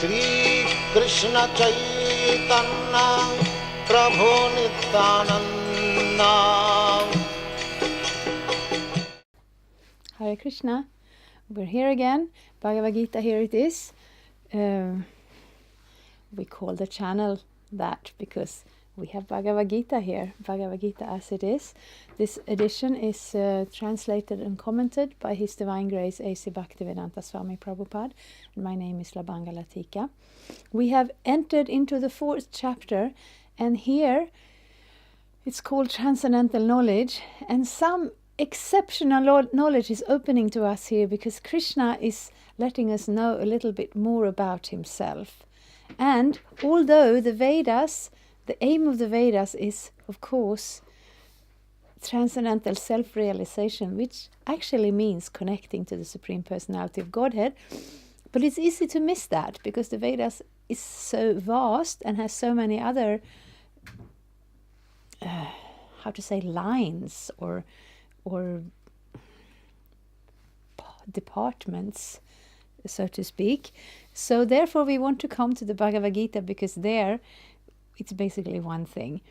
Shri Krishna Chaitanya Prabhu Nityananda. Hare Krishna. We're here again. Bhagavad-gita, here it is. We call the channel that because we have Bhagavad-gita here. Bhagavad-gita as it is. This edition is translated and commented by His Divine Grace A.C. Bhaktivedanta Swami Prabhupada. And my name is Labanga Latika. We have entered into the 4th chapter, and here it's called Transcendental Knowledge, and some exceptional knowledge is opening to us here because Krishna is letting us know a little bit more about himself. And although the Vedas, the aim of the Vedas is, of course, transcendental self-realization, which actually means connecting to the Supreme Personality of Godhead, but it's easy to miss that because the Vedas is so vast and has so many other lines or departments, so to speak. So therefore we want to come to the Bhagavad-gita because there it's basically one thing.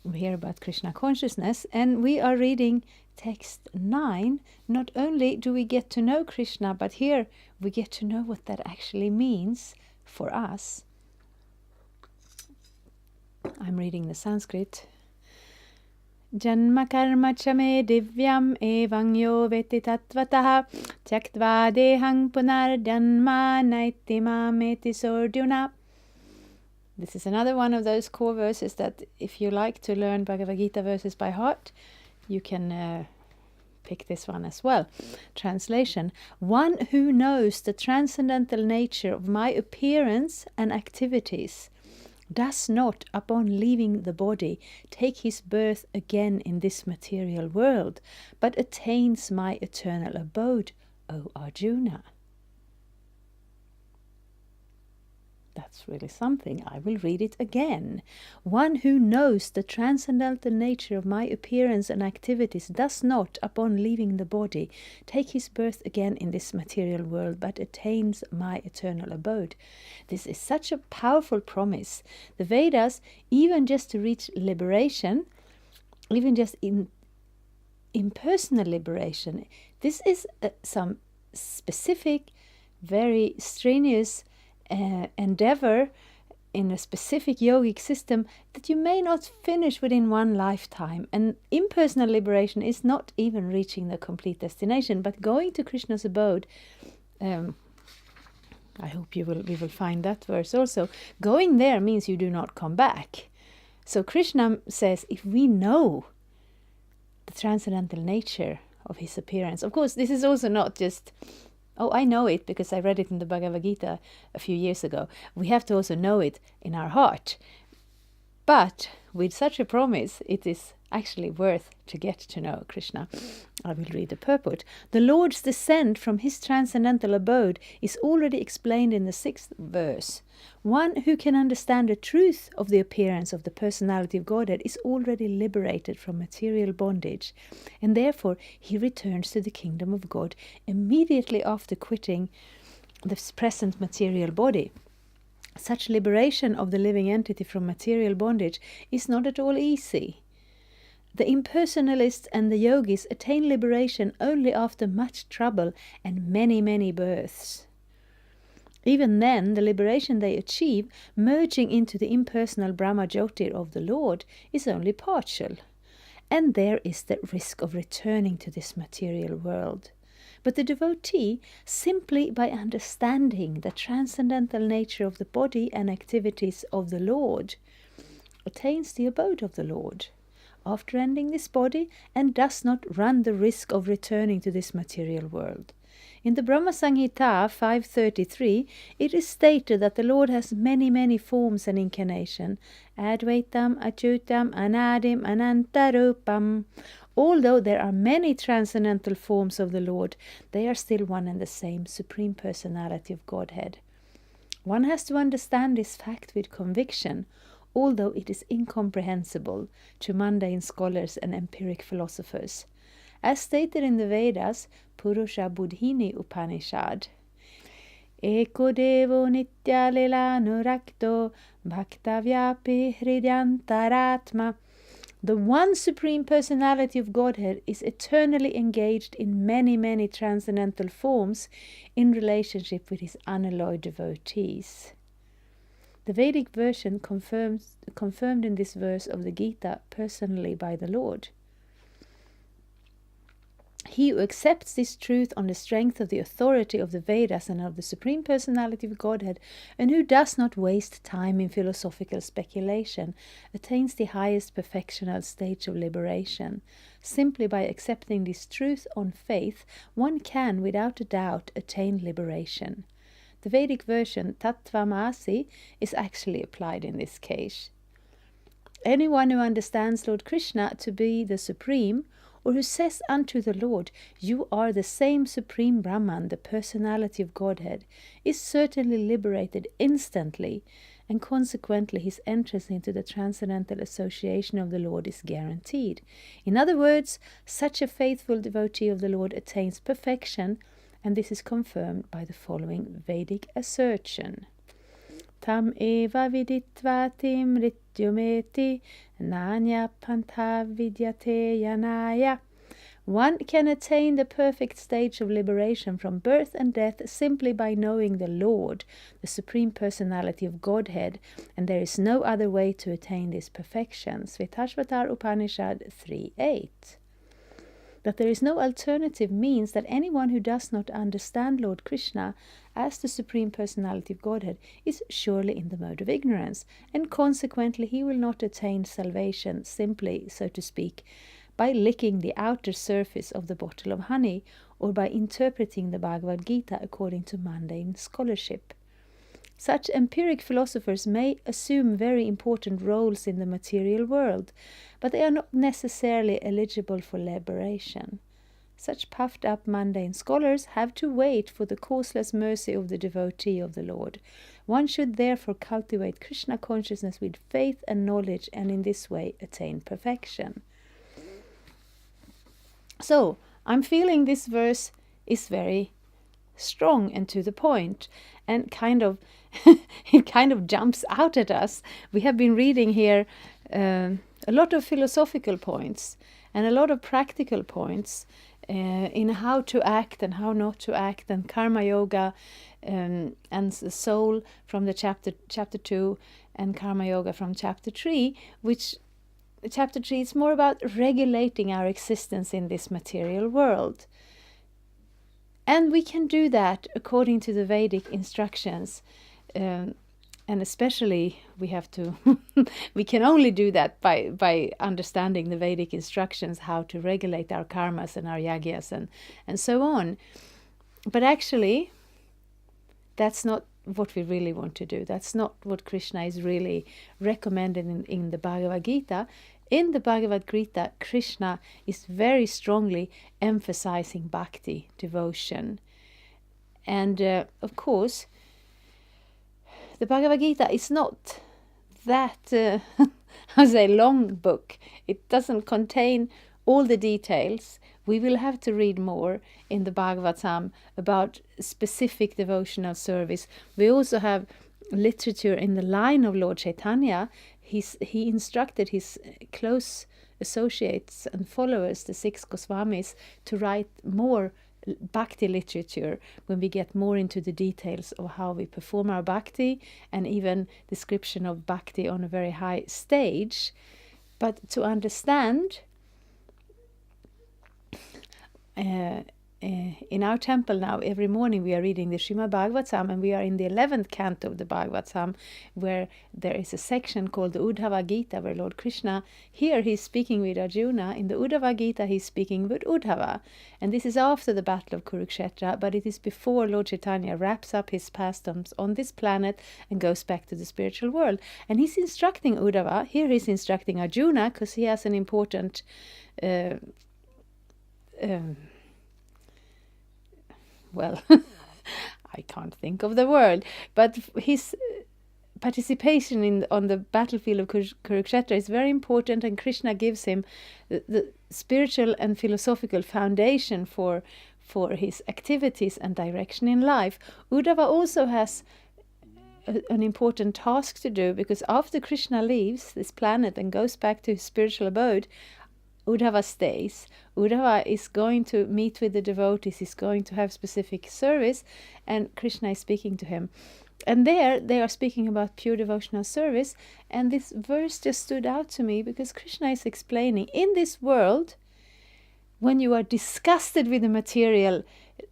We hear about Krishna consciousness, and we are reading text 9. Not only do we get to know Krishna, but here we get to know what that actually means for us. I'm reading the Sanskrit. Janma karma chame divyam evang yo veti tattvataha tyaktva dehang punar janma naitima meti sorduna. This is another one of those core verses that if you like to learn Bhagavad Gita verses by heart, you can pick this one as well. Translation: one who knows the transcendental nature of my appearance and activities does not, upon leaving the body, take his birth again in this material world, but attains my eternal abode, O Arjuna. That's really something. I will read it again. One who knows the transcendental nature of my appearance and activities does not, upon leaving the body, take his birth again in this material world, but attains my eternal abode. This is such a powerful promise. The Vedas, even just to reach liberation, even just in impersonal liberation, this is some specific, very strenuous endeavor in a specific yogic system that you may not finish within one lifetime. And impersonal liberation is not even reaching the complete destination, but going to Krishna's abode. I hope we will find that verse also. Going there means you do not come back. So Krishna says, if we know the transcendental nature of his appearance, of course, this is also not just, oh, I know it because I read it in the Bhagavad Gita a few years ago. We have to also know it in our heart. But with such a promise, it is actually worth to get to know Krishna. I will read the purport. The Lord's descent from his transcendental abode is already explained in the 6th verse. One who can understand the truth of the appearance of the personality of Godhead is already liberated from material bondage, and therefore he returns to the kingdom of God immediately after quitting this present material body. Such liberation of the living entity from material bondage is not at all easy. The impersonalists and the yogis attain liberation only after much trouble and many, many births. Even then, the liberation they achieve, merging into the impersonal Brahma Jyotir of the Lord, is only partial. And there is the risk of returning to this material world. But the devotee, simply by understanding the transcendental nature of the body and activities of the Lord, attains the abode of the Lord after ending this body, and does not run the risk of returning to this material world. In the Brahma Samhita 5.33, it is stated that the Lord has many, many forms and incarnation. Advaitam, Achyutam, Anadim, Anantarupam. Although there are many transcendental forms of the Lord, they are still one and the same Supreme Personality of Godhead. One has to understand this fact with conviction, although it is incomprehensible to mundane scholars and empiric philosophers. As stated in the Vedas, Purusha Buddhini Upanishad, Eko devo nitya lilanurakto bhaktavyapi hridyantaratma. The one Supreme Personality of Godhead is eternally engaged in many, many transcendental forms in relationship with his unalloyed devotees. The Vedic version confirmed in this verse of the Gita personally by the Lord. He who accepts this truth on the strength of the authority of the Vedas and of the Supreme Personality of Godhead, and who does not waste time in philosophical speculation, attains the highest perfectional stage of liberation. Simply by accepting this truth on faith, one can, without a doubt, attain liberation. The Vedic version, Tattvamasi, is actually applied in this case. Anyone who understands Lord Krishna to be the Supreme, or who says unto the Lord, "You are the same Supreme Brahman, the personality of Godhead," is certainly liberated instantly, and consequently his entrance into the transcendental association of the Lord is guaranteed. In other words, such a faithful devotee of the Lord attains perfection, and this is confirmed by the following Vedic assertion. Tam eva viditva tim rityumeti nanya pantha vidyate yanaya. One can attain the perfect stage of liberation from birth and death simply by knowing the Lord, the Supreme Personality of Godhead, and there is no other way to attain this perfection. Svetashvatar Upanishad 3.8. That there is no alternative means that anyone who does not understand Lord Krishna as the Supreme Personality of Godhead is surely in the mode of ignorance, and consequently he will not attain salvation simply, so to speak, by licking the outer surface of the bottle of honey, or by interpreting the Bhagavad-gita according to mundane scholarship. Such empiric philosophers may assume very important roles in the material world, but they are not necessarily eligible for liberation. Such puffed up mundane scholars have to wait for the causeless mercy of the devotee of the Lord. One should therefore cultivate Krishna consciousness with faith and knowledge, and in this way attain perfection. So, I'm feeling this verse is very strong and to the point, and it kind of jumps out at us. We have been reading here a lot of philosophical points and a lot of practical points in how to act and how not to act, and karma yoga and the soul from the chapter 2, and karma yoga from chapter 3, which chapter 3 is more about regulating our existence in this material world. And we can do that according to the Vedic instructions, and especially we can only do that by understanding the Vedic instructions, how to regulate our karmas and our yagyas and so on. But actually, that's not what we really want to do. That's not what Krishna is really recommending in the Bhagavad-gita. In the Bhagavad-gita, Krishna is very strongly emphasizing bhakti, devotion. And of course, the Bhagavad-gita is not that, long book. It doesn't contain all the details. We will have to read more in the Bhagavatam about specific devotional service. We also have literature in the line of Lord Chaitanya. He instructed his close associates and followers, the 6 Goswamis, to write more bhakti literature when we get more into the details of how we perform our bhakti, and even description of bhakti on a very high stage. But to understand, in our temple now, every morning we are reading the Srimad Bhagavatam, and we are in the 11th canto of the Bhagavatam, where there is a section called the Uddhava Gita, where Lord Krishna, here he's speaking with Arjuna. In the Uddhava Gita he's speaking with Uddhava, and this is after the battle of Kurukshetra, but it is before Lord Chaitanya wraps up his pastimes on this planet and goes back to the spiritual world. And he's instructing Uddhava, here he's instructing Arjuna, because he has an important I can't think of the word, but his participation on the battlefield of Kurukshetra is very important, and Krishna gives him the spiritual and philosophical foundation for for his activities and direction in life. Uddhava also has an important task to do, because after Krishna leaves this planet and goes back to his spiritual abode, Uddhava stays. Uddhava is going to meet with the devotees, he's going to have specific service, and Krishna is speaking to him. And there they are speaking about pure devotional service, and this verse just stood out to me, because Krishna is explaining, in this world, when you are disgusted with the material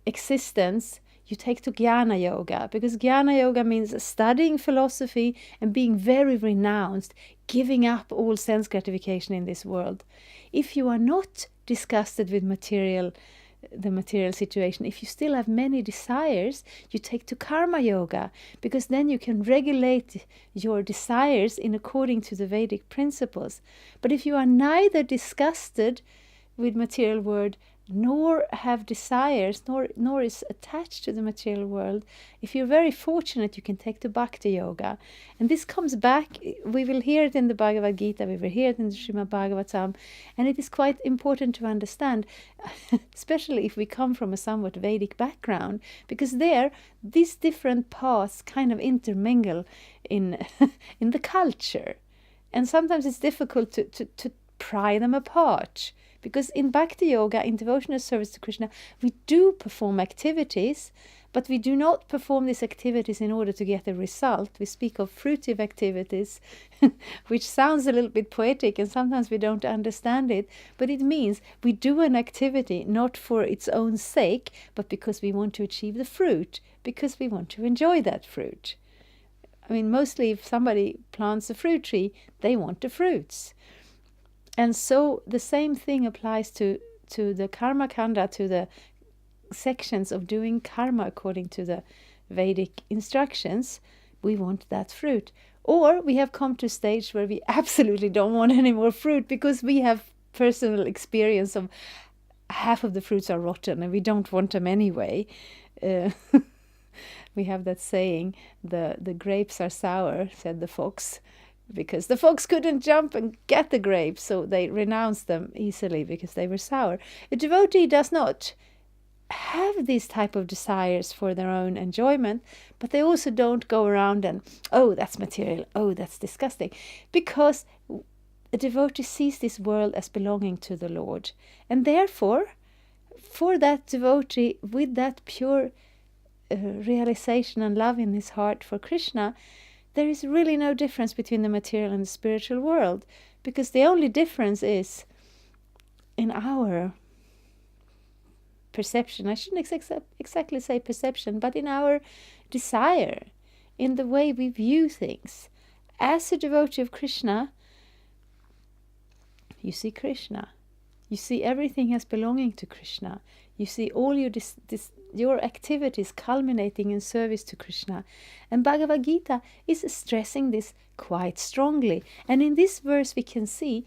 existence, you take to Jnana Yoga, because Jnana Yoga means studying philosophy and being very renounced, giving up all sense gratification in this world. If you are not disgusted with the material situation, if you still have many desires, you take to Karma Yoga, because then you can regulate your desires in according to the Vedic principles. But if you are neither disgusted with material world, nor have desires, nor is attached to the material world, if you're very fortunate, you can take to Bhakti Yoga. And this comes back, we will hear it in the Bhagavad-gita, we will hear it in the Srimad Bhagavatam, and it is quite important to understand, especially if we come from a somewhat Vedic background, because there, these different paths kind of intermingle in in the culture. And sometimes it's difficult to pry them apart. Because in Bhakti Yoga, in devotional service to Krishna, we do perform activities, but we do not perform these activities in order to get a result. We speak of fruitive activities, which sounds a little bit poetic, and sometimes we don't understand it. But it means we do an activity not for its own sake, but because we want to achieve the fruit, because we want to enjoy that fruit. I mean, mostly if somebody plants a fruit tree, they want the fruits. And so the same thing applies to the karma kanda, to the sections of doing karma according to the Vedic instructions. We want that fruit. Or we have come to a stage where we absolutely don't want any more fruit, because we have personal experience of half of the fruits are rotten and we don't want them anyway. We have that saying, the grapes are sour, said the fox, because the fox couldn't jump and get the grapes, so they renounced them easily because they were sour. A devotee does not have these type of desires for their own enjoyment, but they also don't go around and, oh, that's material, oh, that's disgusting, because a devotee sees this world as belonging to the Lord. And therefore, for that devotee, with that pure realization and love in his heart for Krishna, there is really no difference between the material and the spiritual world, because the only difference is in our perception. I shouldn't exactly say perception, but in our desire, in the way we view things. As a devotee of Krishna, you see Krishna. You see everything as belonging to Krishna. You see all your activities culminating in service to Krishna. And Bhagavad-gita is stressing this quite strongly. And in this verse we can see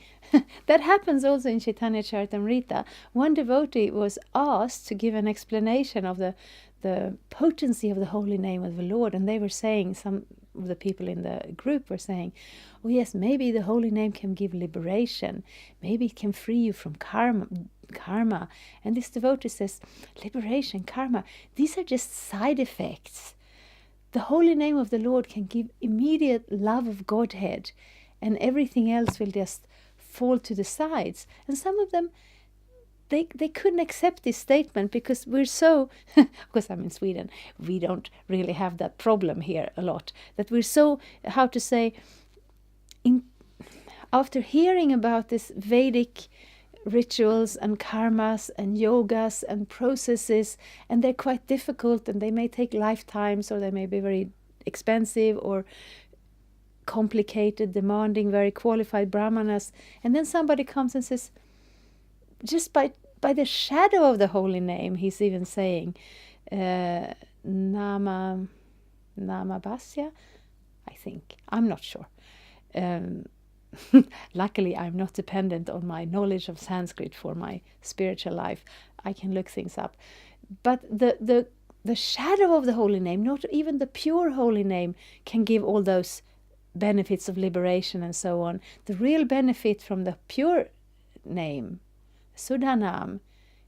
that happens also in Chaitanya Charitamrita. One devotee was asked to give an explanation of the potency of the holy name of the Lord, and they were saying, some of the people in the group were saying, oh yes, maybe the holy name can give liberation, maybe it can free you from karma. And this devotee says, liberation, karma, these are just side effects. The holy name of the Lord can give immediate love of Godhead, and everything else will just fall to the sides. And some of them, they couldn't accept this statement, because we're so, of course I'm in Sweden, we don't really have that problem here a lot, that we're so, how to say, after hearing about this Vedic rituals and karmas and yogas and processes, and they're quite difficult, and they may take lifetimes, or they may be very expensive or complicated, demanding very qualified brahmanas, and then somebody comes and says, just by the shadow of the holy name, he's even saying nama basya, I think, I'm not sure. Luckily, I'm not dependent on my knowledge of Sanskrit for my spiritual life. I can look things up. But the shadow of the holy name, not even the pure holy name, can give all those benefits of liberation and so on. The real benefit from the pure name, Sudhanam,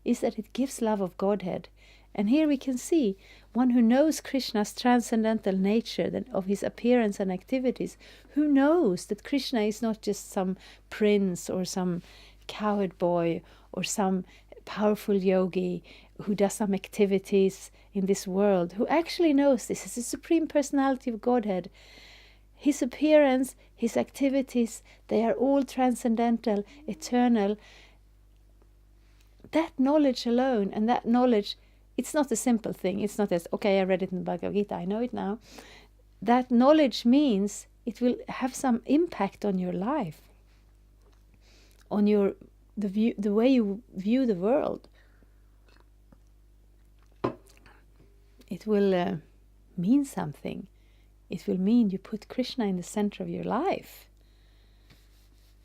is that it gives love of Godhead. And here we can see one who knows Krishna's transcendental nature of his appearance and activities, who knows that Krishna is not just some prince or some cowherd boy or some powerful yogi who does some activities in this world, who actually knows this is the Supreme Personality of Godhead. His appearance, his activities, they are all transcendental, eternal. That knowledge alone, and that knowledge, it's not a simple thing. It's not as, okay, I read it in the Bhagavad-gita, I know it now. That knowledge means it will have some impact on your life, on the way you view the world. It will mean something. It will mean you put Krishna in the center of your life.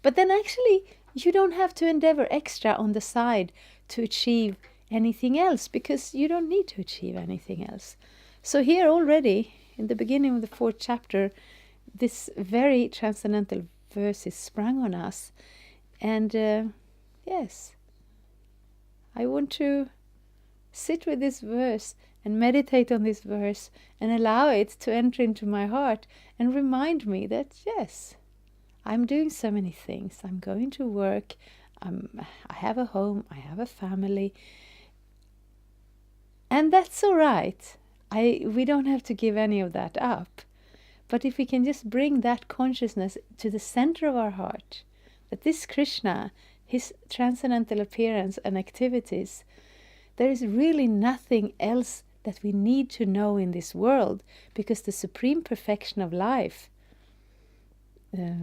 But then actually, you don't have to endeavor extra on the side to achieve anything else, because you don't need to achieve anything else. So here already, in the beginning of the 4th chapter, this very transcendental verse is sprung on us. And yes, I want to sit with this verse and meditate on this verse and allow it to enter into my heart and remind me that, yes, I'm doing so many things. I'm going to work. I have a home. I have a family. And that's all right. We don't have to give any of that up. But if we can just bring that consciousness to the center of our heart, that this Krishna, his transcendental appearance and activities, there is really nothing else that we need to know in this world, because the supreme perfection of life, the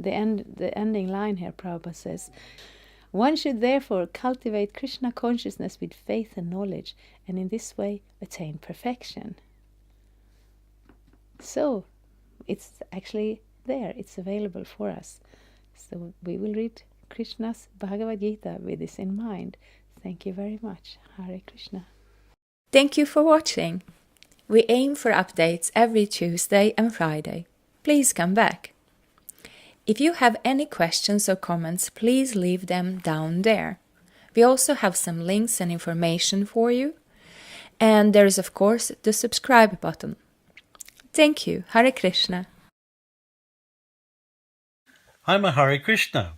ending line here, Prabhupada says, one should therefore cultivate Krishna consciousness with faith and knowledge, and in this way attain perfection. So, it's actually there, it's available for us. So we will read Krishna's Bhagavad-gita with this in mind. Thank you very much. Hare Krishna. Thank you for watching. We aim for updates every Tuesday and Friday. Please come back. If you have any questions or comments, please leave them down there. We also have some links and information for you. And there is, of course, the subscribe button. Thank you. Hare Krishna. I'm a Hare Krishna,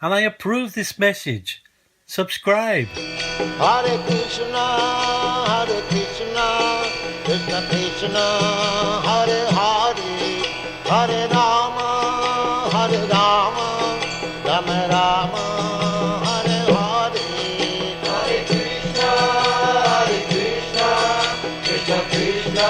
and I approve this message. Subscribe. Hare Krishna, Krishna Krishna, Hare Hare, Hare Rama, Rama Rama, Hare Hare. Hare Krishna, Krishna Krishna,